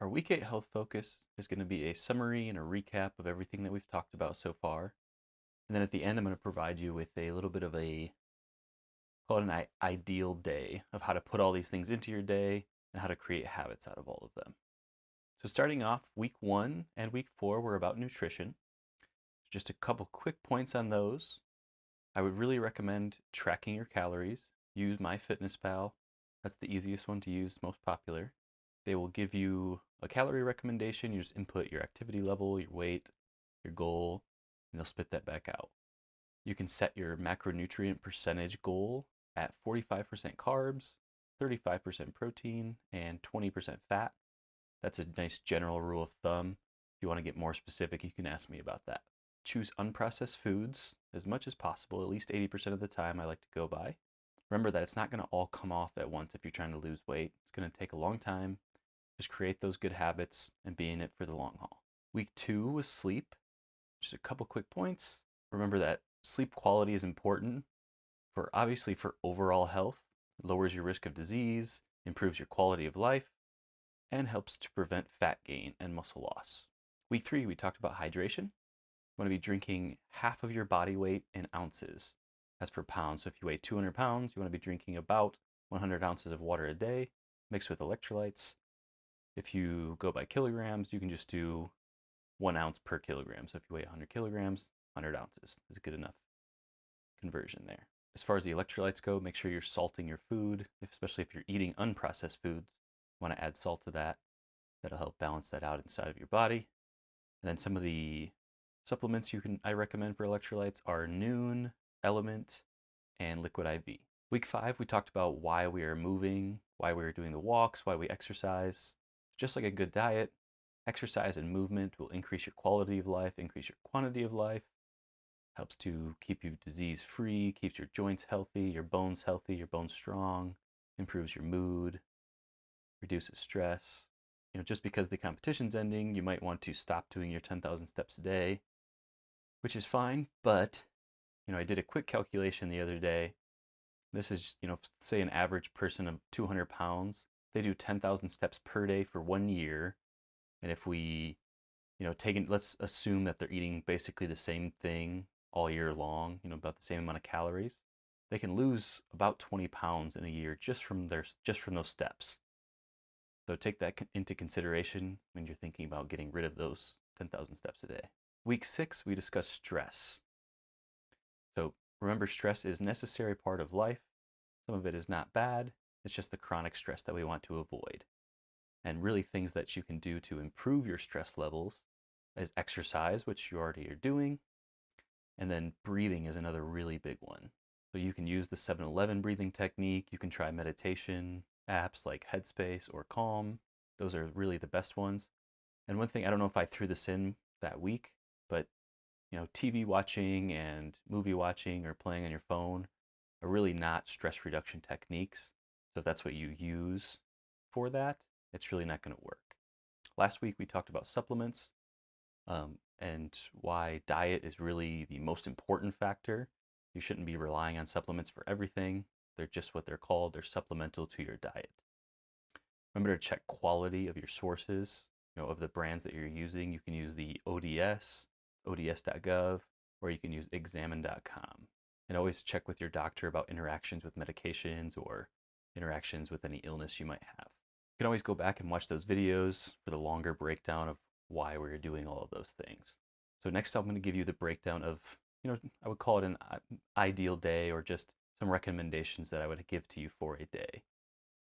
Our week 8 health focus is going to be a summary and a recap of everything that we've talked about so far. And then at the end, I'm going to provide you with a little bit of call it an ideal day of how to put all these things into your day and how to create habits out of all of them. So starting off, week 1 and week 4 were about nutrition. Just a couple quick points on those. I would really recommend tracking your calories. Use MyFitnessPal. That's the easiest one to use, most popular. They will give you a calorie recommendation. You just input your activity level, your weight, your goal, and they'll spit that back out. You can set your macronutrient percentage goal at 45% carbs, 35% protein, and 20% fat. That's a nice general rule of thumb. If you want to get more specific, you can ask me about that. Choose unprocessed foods as much as possible, at least 80% of the time I like to go by. Remember that it's not going to all come off at once if you're trying to lose weight. It's going to take a long time. Just create those good habits and be in it for the long haul. Week 2 was sleep. Just a couple quick points. Remember that sleep quality is important obviously for overall health. It lowers your risk of disease, improves your quality of life, and helps to prevent fat gain and muscle loss. Week 3, we talked about hydration. You want to be drinking half of your body weight in ounces. That's for pounds. So if you weigh 200 pounds, you want to be drinking about 100 ounces of water a day mixed with electrolytes. If you go by kilograms, you can just do 1 ounce per kilogram. So if you weigh 100 kilograms, 100 ounces is a good enough conversion there. As far as the electrolytes go, make sure you're salting your food, especially if you're eating unprocessed foods. You want to add salt to that. That'll help balance that out inside of your body. And then some of the supplements I recommend for electrolytes are Noon, Element, and Liquid IV. Week 5, we talked about why we are moving, why we are doing the walks, why we exercise. Just like a good diet, exercise and movement will increase your quality of life, increase your quantity of life, helps to keep you disease-free, keeps your joints healthy, your bones strong, improves your mood, reduces stress. Just because the competition's ending, you might want to stop doing your 10,000 steps a day, which is fine, but I did a quick calculation the other day. This is, say an average person of 200 pounds, they do 10,000 steps per day for 1 year. And if we, let's assume that they're eating basically the same thing all year long, about the same amount of calories, they can lose about 20 pounds in a year just from those steps. So take that into consideration when you're thinking about getting rid of those 10,000 steps a day. Week 6, we discussed stress. So remember, stress is a necessary part of life. Some of it is not bad. It's just the chronic stress that we want to avoid. And really things that you can do to improve your stress levels is exercise, which you already are doing. And then breathing is another really big one. So you can use the 7-Eleven breathing technique. You can try meditation apps like Headspace or Calm. Those are really the best ones. And one thing, I don't know if I threw this in that week, but TV watching and movie watching or playing on your phone are really not stress reduction techniques. So if that's what you use for that, it's really not going to work. Last week we talked about supplements and why diet is really the most important factor. You shouldn't be relying on supplements for everything. They're just what they're called. They're supplemental to your diet. Remember to check quality of your sources, of the brands that you're using. You can use the ODS, ods.gov, or you can use examine.com. And always check with your doctor about interactions with medications or interactions with any illness you might have. You can always go back and watch those videos for the longer breakdown of why we're doing all of those things. So next I'm going to give you the breakdown of, I would call it an ideal day or just some recommendations that I would give to you for a day.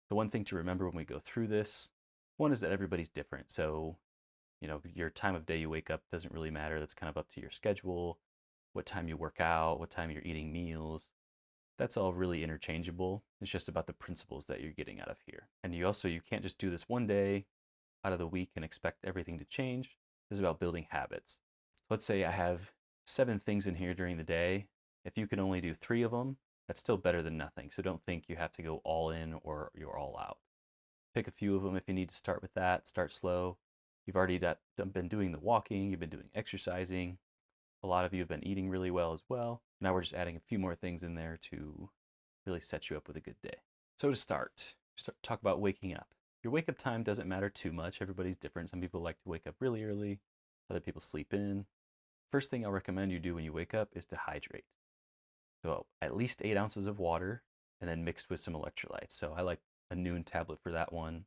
The one thing to remember when we go through this, one is that everybody's different. So, your time of day you wake up doesn't really matter. That's kind of up to your schedule, what time you work out, what time you're eating meals. That's all really interchangeable. It's just about the principles that you're getting out of here. And you can't just do this one day out of the week and expect everything to change. This is about building habits. Let's say I have 7 things in here during the day. If you can only do 3 of them, that's still better than nothing. So don't think you have to go all in or you're all out. Pick a few of them if you need to start with that. Start slow. You've already been doing the walking. You've been doing exercising. A lot of you have been eating really well as well. Now we're just adding a few more things in there to really set you up with a good day. So to start talk about waking up. Your wake up time doesn't matter too much. Everybody's different. Some people like to wake up really early, other people sleep in. First thing I'll recommend you do when you wake up is to hydrate. So at least 8 ounces of water and then mixed with some electrolytes. So I like a noon tablet for that one.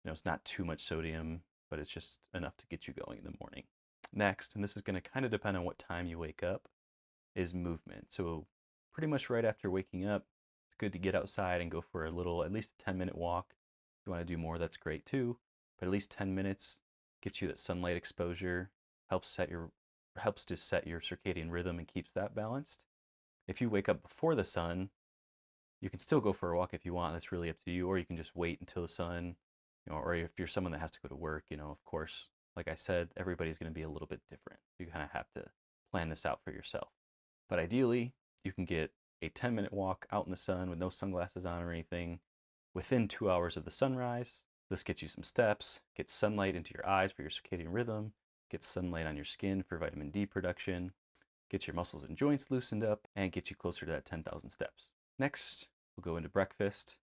It's not too much sodium, but it's just enough to get you going in the morning. Next, and this is going to kind of depend on what time you wake up, is movement. So pretty much right after waking up, it's good to get outside and go for a little, at least a 10-minute walk. If you want to do more, that's great too. But at least 10 minutes gets you that sunlight exposure, helps to set your circadian rhythm and keeps that balanced. If you wake up before the sun, you can still go for a walk if you want. That's really up to you. Or you can just wait until the sun, or if you're someone that has to go to work, of course, like I said, everybody's going to be a little bit different. You kind of have to plan this out for yourself. But ideally, you can get a 10-minute walk out in the sun with no sunglasses on or anything within 2 hours of the sunrise. This gets you some steps, gets sunlight into your eyes for your circadian rhythm, gets sunlight on your skin for vitamin D production, gets your muscles and joints loosened up, and gets you closer to that 10,000 steps. Next, we'll go into breakfast.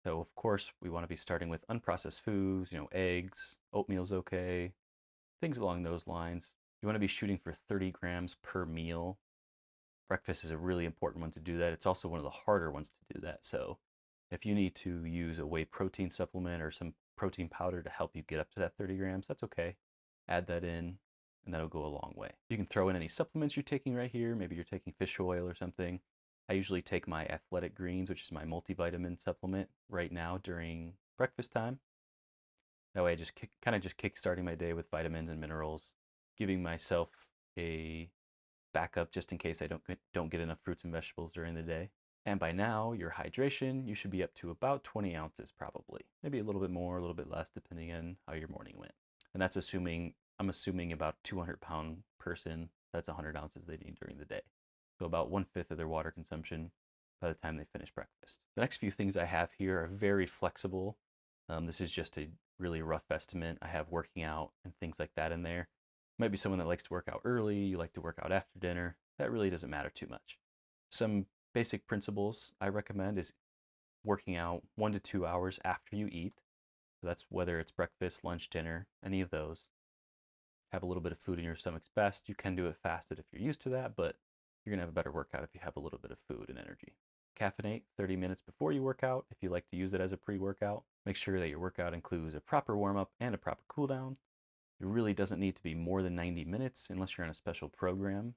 So of course, we want to be starting with unprocessed foods, eggs, oatmeal's okay, things along those lines. You want to be shooting for 30 grams per meal. Breakfast is a really important one to do that. It's also one of the harder ones to do that. So if you need to use a whey protein supplement or some protein powder to help you get up to that 30 grams, that's okay. Add that in, and that'll go a long way. You can throw in any supplements you're taking right here. Maybe you're taking fish oil or something. I usually take my Athletic Greens, which is my multivitamin supplement, right now during breakfast time. That way I just kind of kick-starting my day with vitamins and minerals, giving myself a backup just in case I don't get enough fruits and vegetables during the day. And by now, your hydration, you should be up to about 20 ounces probably. Maybe a little bit more, a little bit less, depending on how your morning went. And that's I'm assuming about a 200-pound person, that's 100 ounces they need during the day. So about 1/5 of their water consumption by the time they finish breakfast. The next few things I have here are very flexible. This is just a really rough estimate. I have working out and things like that in there. Might be someone that likes to work out early, you like to work out after dinner. That really doesn't matter too much. Some basic principles I recommend is working out 1 to 2 hours after you eat. So that's whether it's breakfast, lunch, dinner, any of those. Have a little bit of food in your stomach's best. You can do it fasted if you're used to that, but you're going to have a better workout if you have a little bit of food and energy. Caffeinate 30 minutes before you work out if you like to use it as a pre-workout. Make sure that your workout includes a proper warm-up and a proper cool-down. It really doesn't need to be more than 90 minutes unless you're on a special program.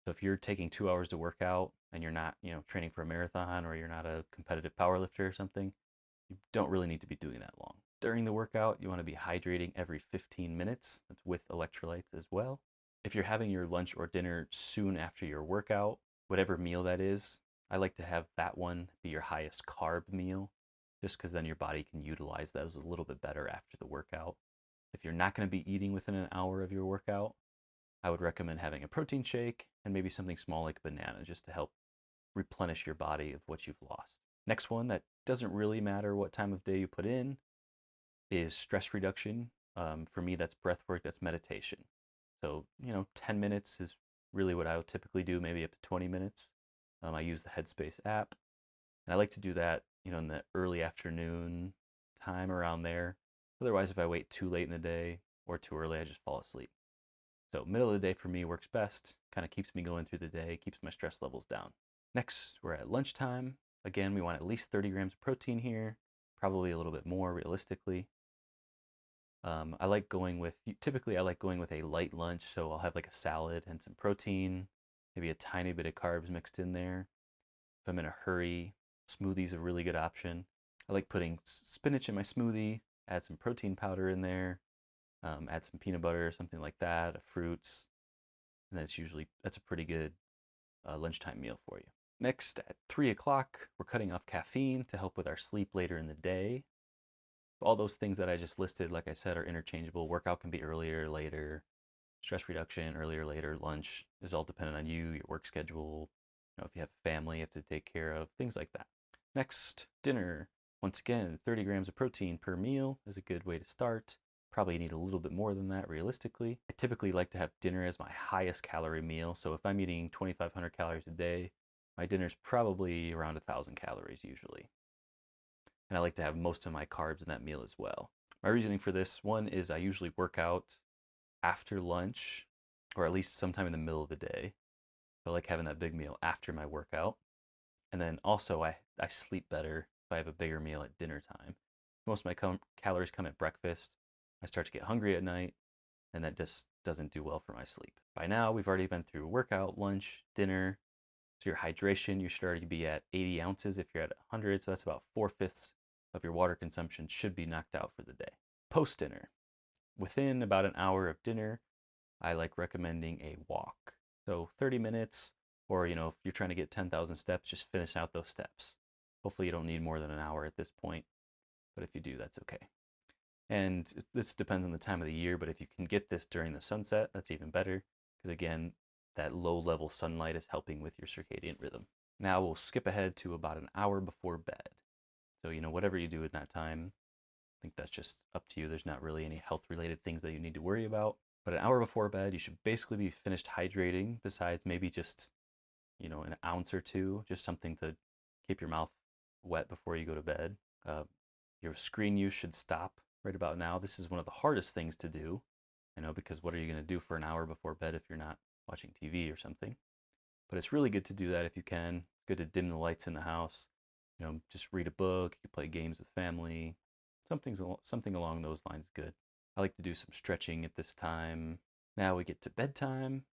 So if you're taking 2 hours to work out and you're not, training for a marathon, or you're not a competitive powerlifter or something, you don't really need to be doing that long. During the workout, you want to be hydrating every 15 minutes. That's with electrolytes as well. If you're having your lunch or dinner soon after your workout, whatever meal that is, I like to have that one be your highest carb meal, just because then your body can utilize those a little bit better after the workout. If you're not going to be eating within an hour of your workout, I would recommend having a protein shake and maybe something small like a banana, just to help replenish your body of what you've lost. Next one that doesn't really matter what time of day you put in is stress reduction. For me, that's breath work, that's meditation. So, 10 minutes is really what I would typically do, maybe up to 20 minutes. I use the Headspace app, and I like to do that, in the early afternoon time around there. Otherwise, if I wait too late in the day or too early, I just fall asleep. So middle of the day for me works best, kind of keeps me going through the day, keeps my stress levels down. Next, we're at lunchtime. Again, we want at least 30 grams of protein here, probably a little bit more realistically. Typically I like going with a light lunch, so I'll have like a salad and some protein, maybe a tiny bit of carbs mixed in there. If I'm in a hurry, smoothie's a really good option. I like putting spinach in my smoothie, add some protein powder in there, add some peanut butter or something like that, fruits, and that's a pretty good lunchtime meal for you. Next, at 3 o'clock, we're cutting off caffeine to help with our sleep later in the day. All those things that I just listed, like I said, are interchangeable. Workout can be earlier, later. Stress reduction, earlier, later. Lunch is all dependent on you, your work schedule. If you have a family you have to take care of, things like that. Next, dinner. Once again, 30 grams of protein per meal is a good way to start. Probably need a little bit more than that realistically. I typically like to have dinner as my highest calorie meal. So if I'm eating 2,500 calories a day, my dinner's probably around 1,000 calories usually. and I like to have most of my carbs in that meal as well. My reasoning for this one is I usually work out after lunch, or at least sometime in the middle of the day. So I like having that big meal after my workout. And then also, I sleep better if I have a bigger meal at dinner time. Most of my calories come at breakfast. I start to get hungry at night, and that just doesn't do well for my sleep. By now, we've already been through workout, lunch, dinner. So your hydration, you should already be at 80 ounces if you're at 100. So that's about 4/5 of your water consumption should be knocked out for the day. Post dinner, within about an hour of dinner, I like recommending a walk. So 30 minutes, or if you're trying to get 10,000 steps, just finish out those steps. Hopefully you don't need more than an hour at this point, but if you do, that's okay. And this depends on the time of the year, but if you can get this during the sunset, that's even better, because again, that low level sunlight is helping with your circadian rhythm. Now we'll skip ahead to about an hour before bed. So, whatever you do in that time, I think that's just up to you. There's not really any health related things that you need to worry about. But an hour before bed, you should basically be finished hydrating, besides maybe just, an ounce or two, just something to keep your mouth wet before you go to bed. Your screen use should stop right about now. This is one of the hardest things to do, because what are you going to do for an hour before bed if you're not watching TV or something? But it's really good to do that if you can. Good to dim the lights in the house. Just read a book. You can play games with family. Something along those lines. Good. I like to do some stretching at this time. Now we get to bedtime.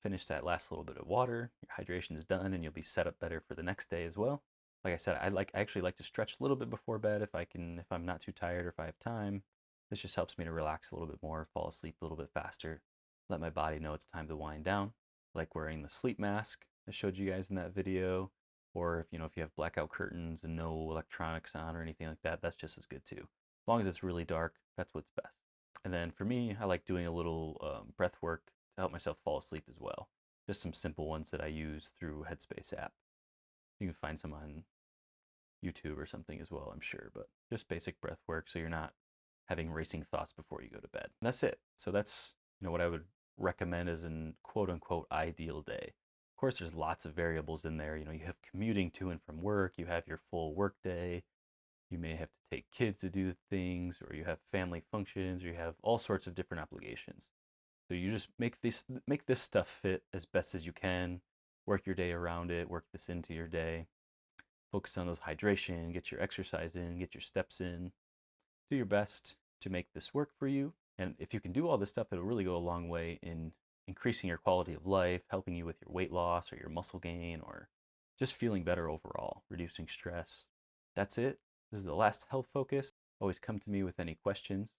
Finish that last little bit of water. Your hydration is done, and you'll be set up better for the next day as well. Like I said, I actually like to stretch a little bit before bed if I'm not too tired or if I have time. This just helps me to relax a little bit more, fall asleep a little bit faster, let my body know it's time to wind down. Like wearing the sleep mask I showed you guys in that video, or if you have blackout curtains and no electronics on or anything like that, that's just as good too. As long as it's really dark, that's what's best. And then for me, I like doing a little breath work to help myself fall asleep as well. Just some simple ones that I use through Headspace app. You can find some on YouTube or something as well, I'm sure, but just basic breath work so you're not having racing thoughts before you go to bed. And that's it. So that's what I would recommend as an quote unquote ideal day. Of course, there's lots of variables in there. You have commuting to and from work, you have your full work day, you may have to take kids to do things, or you have family functions, or you have all sorts of different obligations. So you just make this stuff fit as best as you can. Work your day around it. Work this into your day. Focus on those hydration. Get your exercise in. Get your steps in. Do your best to make this work for you. And if you can do all this stuff, it'll really go a long way in increasing your quality of life, helping you with your weight loss or your muscle gain, or just feeling better overall, reducing stress. That's it. This is the last health focus. Always come to me with any questions.